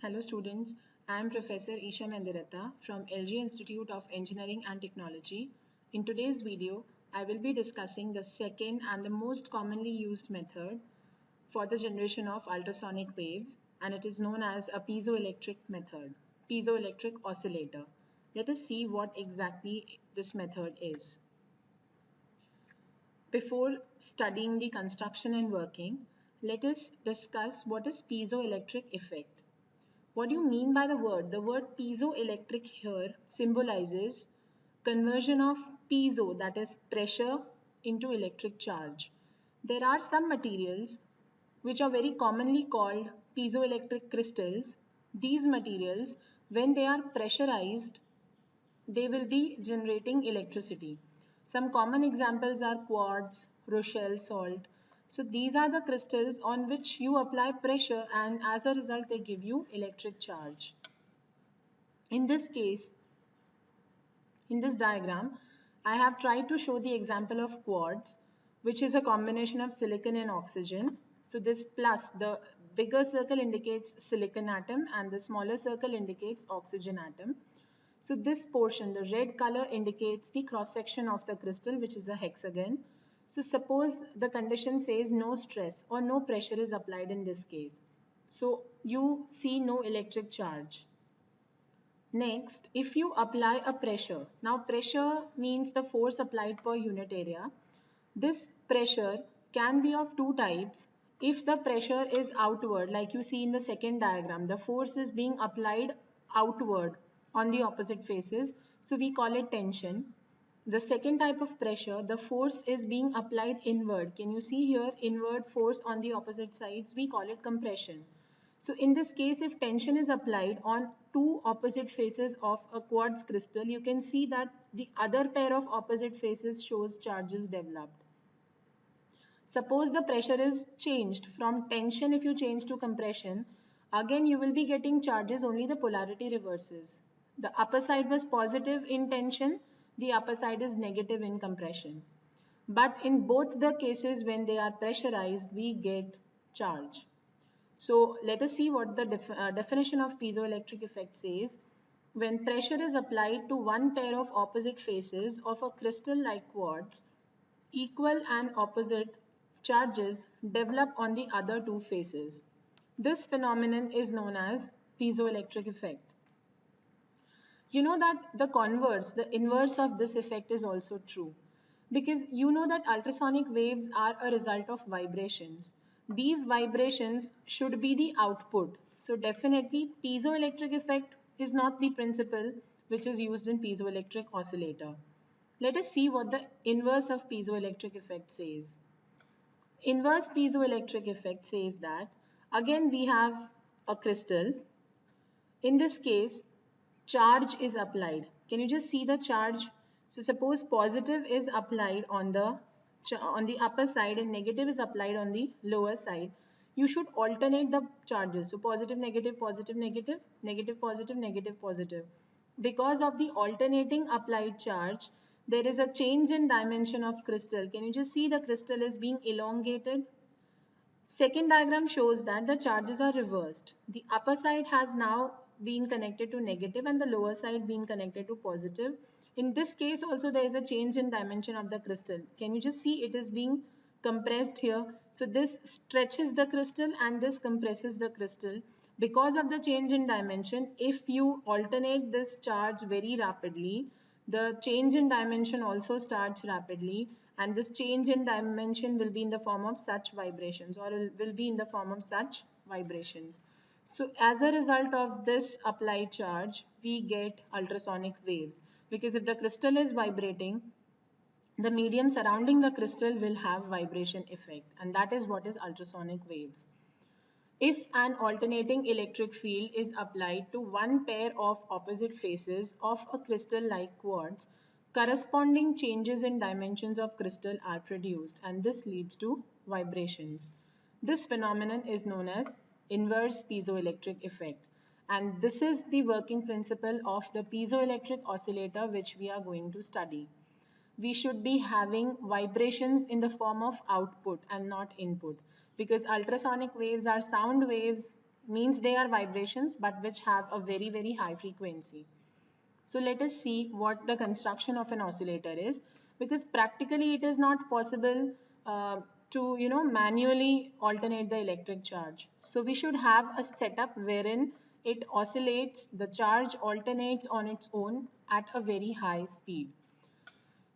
Hello students, I am Professor Isha Mendiratha from LG Institute of Engineering and Technology. In today's video, I will be discussing the second and the most commonly used method for the generation of ultrasonic waves, and it is known as a piezoelectric method, piezoelectric oscillator. Let us see what exactly this method is. Before studying the construction and working, let us discuss what is piezoelectric effect. What do you mean by the word? The word piezoelectric here symbolizes conversion of piezo, that is pressure, into electric charge. There are some materials which are very commonly called piezoelectric crystals. These materials, when they are pressurized, they will be generating electricity. Some common examples are quartz, Rochelle salt. So these are the crystals on which you apply pressure and as a result they give you electric charge. In this case, in this diagram, I have tried to show the example of quartz, which is a combination of silicon and oxygen. So this plus, the bigger circle indicates silicon atom and the smaller circle indicates oxygen atom. So this portion, the red color indicates the cross section of the crystal, which is a hexagon. So suppose the condition says no stress or no pressure is applied in this case. So you see no electric charge. Next, if you apply a pressure, now pressure means the force applied per unit area. This pressure can be of two types. If the pressure is outward, like you see in the second diagram, the force is being applied outward on the opposite faces, so we call it tension. The second type of pressure, the force is being applied inward. Can you see here inward force on the opposite sides? We call it compression. So in this case, if tension is applied on two opposite faces of a quartz crystal, you can see that the other pair of opposite faces shows charges developed. Suppose the pressure is changed from tension, if you change to compression, again you will be getting charges, only the polarity reverses. The upper side was positive in tension, the upper side is negative in compression. But in both the cases when they are pressurized, we get charge. So let us see what the definition of piezoelectric effect says. When pressure is applied to one pair of opposite faces of a crystal like quartz, equal and opposite charges develop on the other two faces. This phenomenon is known as piezoelectric effect. You know that the converse, the inverse of this effect is also true, because you know that ultrasonic waves are a result of vibrations. These vibrations should be the output. So definitely piezoelectric effect is not the principle which is used in piezoelectric oscillator. Let us see what the inverse of piezoelectric effect says. Inverse piezoelectric effect says that again we have a crystal. In this case, charge is applied. Can you just see the charge? So suppose positive is applied on the upper side and negative is applied on the lower side. You should alternate the charges. So positive, negative, positive, negative, negative, positive, negative, positive. Because of the alternating applied charge, there is a change in dimension of crystal. Can you just see the crystal is being elongated? Second diagram shows that the charges are reversed. The upper side has now been connected to negative and the lower side being connected to positive. In this case also there is a change in dimension of the crystal. Can you just see it is being compressed here? So this stretches the crystal and this compresses the crystal. Because of the change in dimension, if you alternate this charge very rapidly, the change in dimension also starts rapidly, and this change in dimension will be in the form of such vibrations, or it will be in the form of such vibrations. So as a result of this applied charge, we get ultrasonic waves, because if the crystal is vibrating, the medium surrounding the crystal will have vibration effect, and that is what is ultrasonic waves. If an alternating electric field is applied to one pair of opposite faces of a crystal like quartz, corresponding changes in dimensions of crystal are produced, and this leads to vibrations. This phenomenon is known as inverse piezoelectric effect, and this is the working principle of the piezoelectric oscillator which we are going to study. We should be having vibrations in the form of output and not input, because ultrasonic waves are sound waves means they are vibrations but which have a very, very high frequency. So let us see what the construction of an oscillator is, because practically it is not possible to manually alternate the electric charge. So we should have a setup wherein it oscillates, the charge alternates on its own at a very high speed.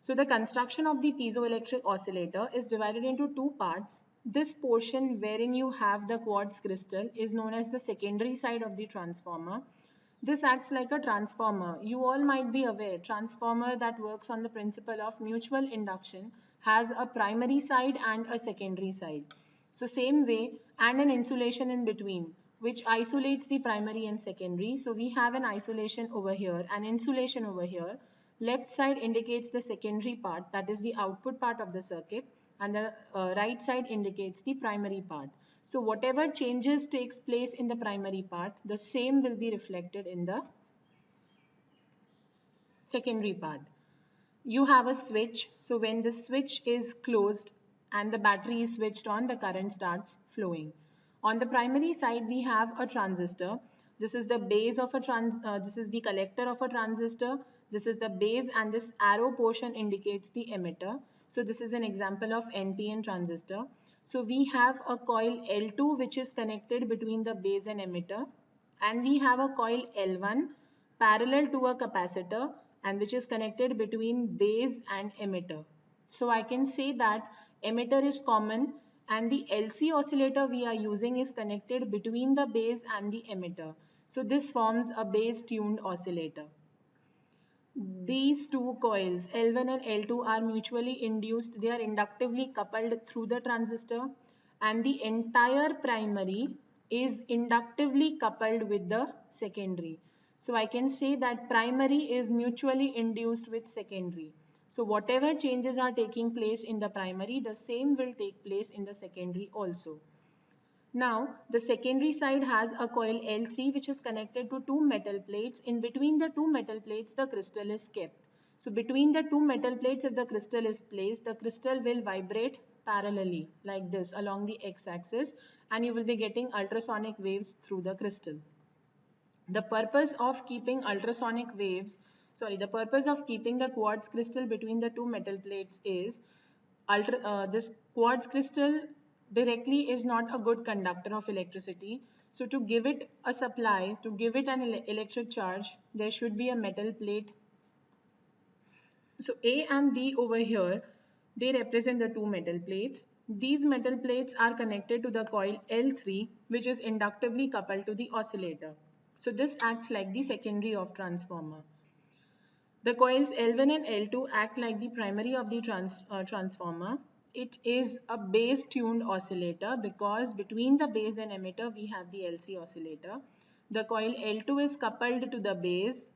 So the construction of the piezoelectric oscillator is divided into two parts. This portion wherein you have the quartz crystal is known as the secondary side of the transformer. This acts like a transformer. You all might be aware, transformer that works on the principle of mutual induction has a primary side and a secondary side. So same way, and an insulation in between, which isolates the primary and secondary. So we have an isolation over here, an insulation over here. Left side indicates the secondary part, that is the output part of the circuit, and the right side indicates the primary part. So whatever changes takes place in the primary part, the same will be reflected in the secondary part. You have a switch, so when the switch is closed and the battery is switched on, the current starts flowing. On the primary side, we have a transistor. This is the base of this is the collector of a transistor. This is the base, and this arrow portion indicates the emitter. So this is an example of NPN transistor. So we have a coil L2 which is connected between the base and emitter, and we have a coil L1 parallel to a capacitor and which is connected between base and emitter. So I can say that emitter is common and the LC oscillator we are using is connected between the base and the emitter. So this forms a base tuned oscillator. These two coils L1 and L2 are mutually induced. They are inductively coupled through the transistor, and the entire primary is inductively coupled with the secondary. So I can say that primary is mutually induced with secondary. So whatever changes are taking place in the primary, the same will take place in the secondary also. Now, the secondary side has a coil L3 which is connected to two metal plates. In between the two metal plates, the crystal is kept. So between the two metal plates, if the crystal is placed, the crystal will vibrate parallelly like this along the x-axis, and you will be getting ultrasonic waves through the crystal. The purpose of keeping the purpose of keeping the quartz crystal between the two metal plates is this quartz crystal directly is not a good conductor of electricity. So to give it a supply, to give it an electric charge, there should be a metal plate. So A and B over here, they represent the two metal plates. These metal plates are connected to the coil L3, which is inductively coupled to the oscillator. So this acts like the secondary of transformer. The coils L1 and L2 act like the primary of the transformer. It is a base tuned oscillator because between the base and emitter we have the LC oscillator. The coil L2 is coupled to the base.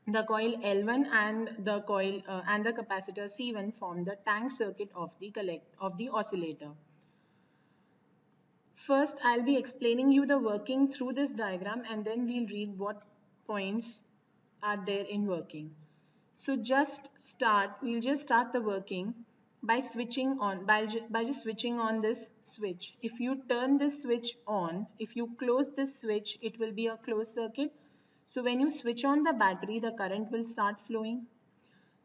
The coil L1 and the coil and the capacitor C1 form the tank circuit of the oscillator. First, I'll be explaining you the working through this diagram, and then we'll read what points are there in working. So we'll just start the working by just switching on this switch. If you turn this switch on, if you close this switch, it will be a closed circuit. So when you switch on the battery, the current will start flowing.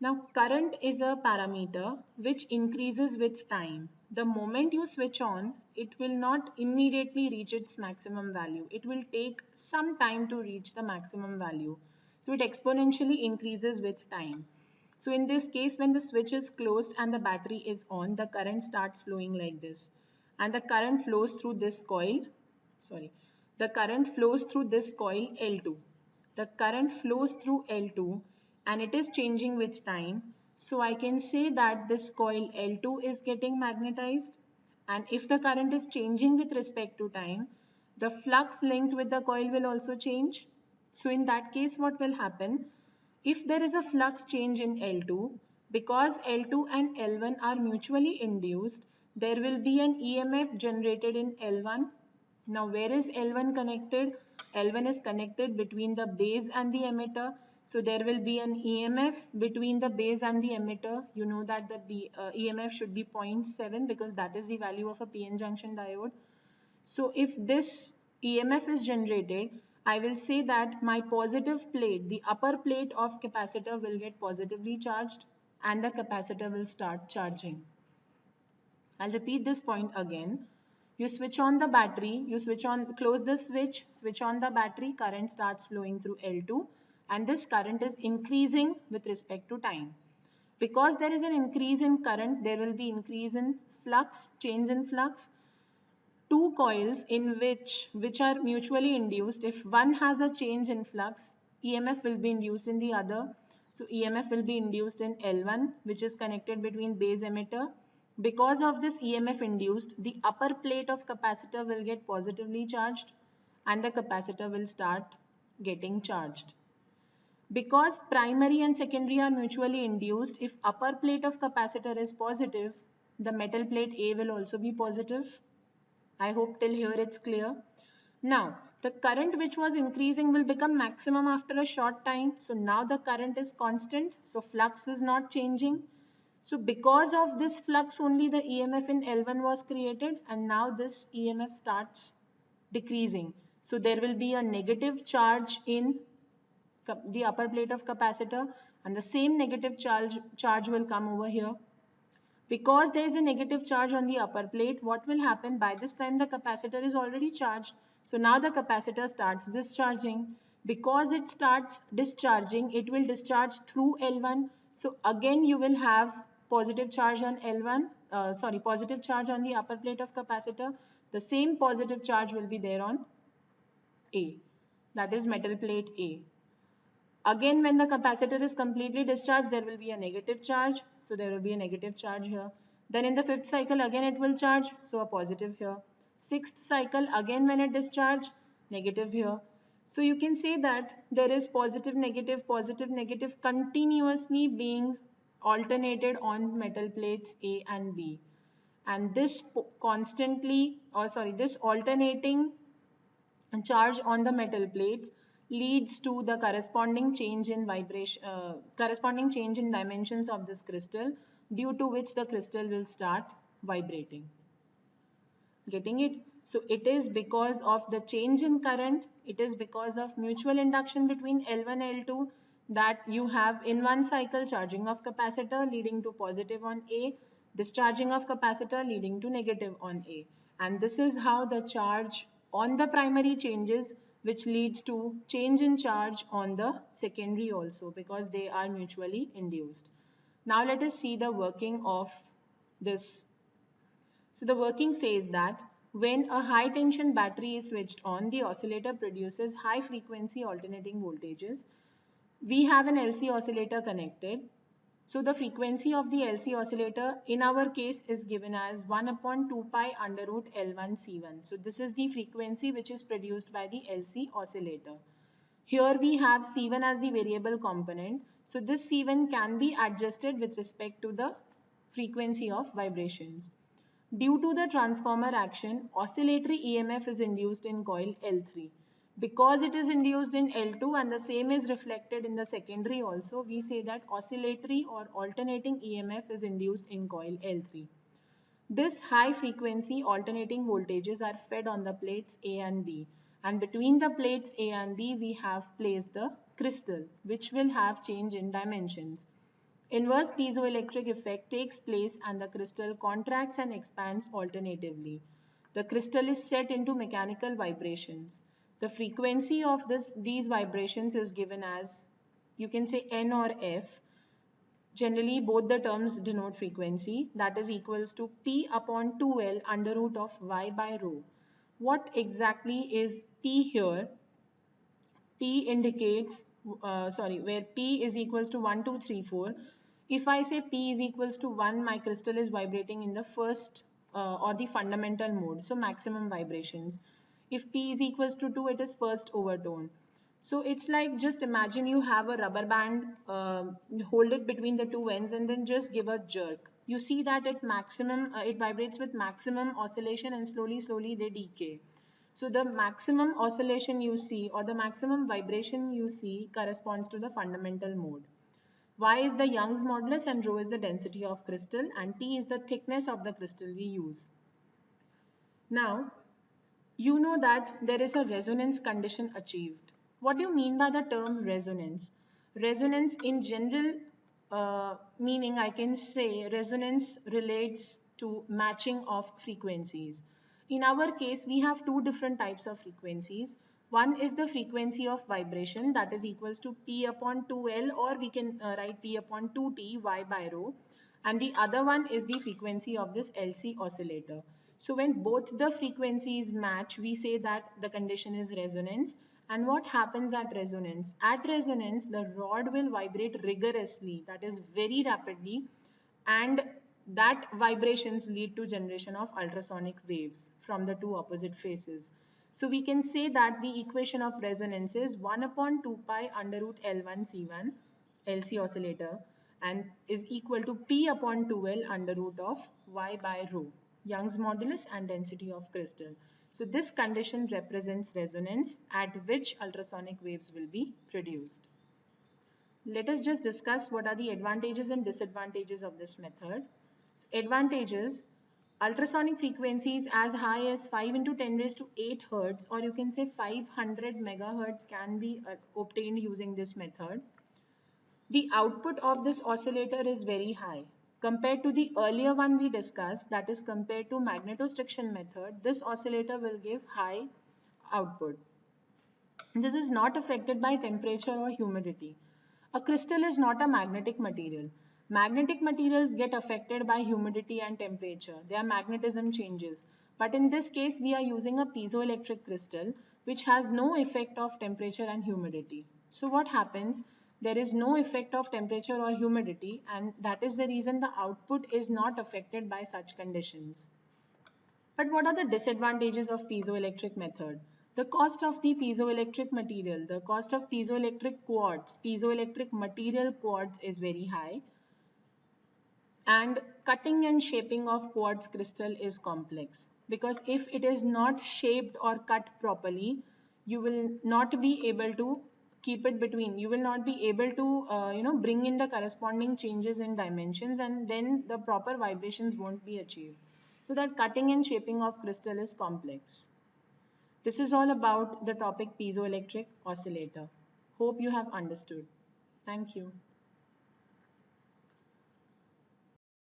Now, current is a parameter which increases with time. The moment you switch on, it will not immediately reach its maximum value. It will take some time to reach the maximum value. So it exponentially increases with time. So in this case, when the switch is closed and the battery is on, the current starts flowing like this. And the current flows through this coil. The current flows through this coil L2. The current flows through L2 and it is changing with time. So I can say that this coil L2 is getting magnetized, and if the current is changing with respect to time, the flux linked with the coil will also change. So in that case, what will happen? If there is a flux change in L2, because L2 and L1 are mutually induced, there will be an EMF generated in L1. Now where is L1 connected? L1 is connected between the base and the emitter. So there will be an EMF between the base and the emitter. You know that the EMF should be 0.7 because that is the value of a PN junction diode. So if this EMF is generated, I will say that my positive plate, the upper plate of capacitor will get positively charged and the capacitor will start charging. I'll repeat this point again. You switch on the battery, close the switch on the battery, current starts flowing through L2 and this current is increasing with respect to time. Because there is an increase in current, there will be increase in flux, change in flux. Two coils in which are mutually induced, if one has a change in flux, EMF will be induced in the other. So EMF will be induced in L1, which is connected between base emitter. Because of this EMF induced, the upper plate of capacitor will get positively charged and the capacitor will start getting charged. Because primary and secondary are mutually induced, if upper plate of capacitor is positive, the metal plate A will also be positive. I hope till here it's clear. Now, the current which was increasing will become maximum after a short time. So now the current is constant. So flux is not changing. So because of this flux only the EMF in L1 was created and now this EMF starts decreasing. So there will be a negative charge in the upper plate of capacitor and the same negative charge will come over here. Because there is a negative charge on the upper plate, what will happen? By this time the capacitor is already charged. So now the capacitor starts discharging. Because it starts discharging, it will discharge through L1. So again you will have positive charge on L1, positive charge on the upper plate of capacitor. The same positive charge will be there on A, that is metal plate A. Again, when the capacitor is completely discharged, there will be a negative charge. So there will be a negative charge here. Then in the fifth cycle, again it will charge. So a positive here. Sixth cycle, again when it discharge, negative here. So you can say that there is positive, negative continuously being alternated on metal plates A and B. And this this alternating charge on the metal plates leads to the corresponding change in corresponding change in dimensions of this crystal, due to which the crystal will start vibrating. Getting it? So it is because of the change in current, it is because of mutual induction between L1 and L2 that you have in one cycle charging of capacitor leading to positive on A, discharging of capacitor leading to negative on A. And this is how the charge on the primary changes, which leads to change in charge on the secondary also, because they are mutually induced. Now let us see the working of this. So the working says that when a high tension battery is switched on, the oscillator produces high frequency alternating voltages. We have an LC oscillator connected. So the frequency of the LC oscillator in our case is given as 1 upon 2 pi under root L1 C1. So this is the frequency which is produced by the LC oscillator. Here we have C1 as the variable component. So this C1 can be adjusted with respect to the frequency of vibrations. Due to the transformer action, oscillatory EMF is induced in coil L3. Because it is induced in L2 and the same is reflected in the secondary also, we say that oscillatory or alternating EMF is induced in coil L3. This high frequency alternating voltages are fed on the plates A and B, and between the plates A and B we have placed the crystal, which will have change in dimensions. Inverse piezoelectric effect takes place and the crystal contracts and expands alternatively. The crystal is set into mechanical vibrations. The frequency of these vibrations is given as, you can say, N or F. Generally, both the terms denote frequency, that is equals to P upon 2L under root of Y by rho. What exactly is P here? P indicates, where P is equals to 1, 2, 3, 4. If I say P is equals to 1, my crystal is vibrating in the first or the fundamental mode, so maximum vibrations. If P is equals to 2, it is first overtone. So it's like, just imagine you have a rubber band, hold it between the two ends and then just give a jerk. You see that at maximum, it vibrates with maximum oscillation and slowly they decay. So the maximum oscillation you see or the maximum vibration you see corresponds to the fundamental mode. Y is the Young's modulus and rho is the density of crystal and T is the thickness of the crystal we use. Now, you know that there is a resonance condition achieved. What do you mean by the term resonance? Resonance in general meaning, I can say resonance relates to matching of frequencies. In our case, we have two different types of frequencies. One is the frequency of vibration, that is equals to P upon 2L, or we can write P upon 2T Y by rho. And the other one is the frequency of this LC oscillator. So when both the frequencies match, we say that the condition is resonance. And what happens at resonance? At resonance, the rod will vibrate rigorously, that is very rapidly, and that vibrations lead to generation of ultrasonic waves from the two opposite phases. So we can say that the equation of resonance is 1 upon 2 pi under root L1 C1 LC oscillator, and is equal to P upon 2L under root of Y by rho, Young's modulus and density of crystal. So this condition represents resonance at which ultrasonic waves will be produced. Let us just discuss what are the advantages and disadvantages of this method. So advantages: ultrasonic frequencies as high as 5 into 10 raised to 8 hertz, or you can say 500 megahertz, can be obtained using this method. The output of this oscillator is very high. Compared to the earlier one we discussed, that is compared to magnetostriction method, this oscillator will give high output. This is not affected by temperature or humidity. A crystal is not a magnetic material. Magnetic materials get affected by humidity and temperature. Their magnetism changes. But in this case, we are using a piezoelectric crystal which has no effect of temperature and humidity. So what happens? There is no effect of temperature or humidity, and that is the reason the output is not affected by such conditions. But what are the disadvantages of piezoelectric method? The cost of the piezoelectric material, the cost of piezoelectric material quartz is very high, and cutting and shaping of quartz crystal is complex, because if it is not shaped or cut properly, you will not be able to keep it between, you will not be able to bring in the corresponding changes in dimensions, and then the proper vibrations won't be achieved. So that cutting and shaping of crystal is complex. This is all about the topic piezoelectric oscillator. Hope you have understood. Thank you.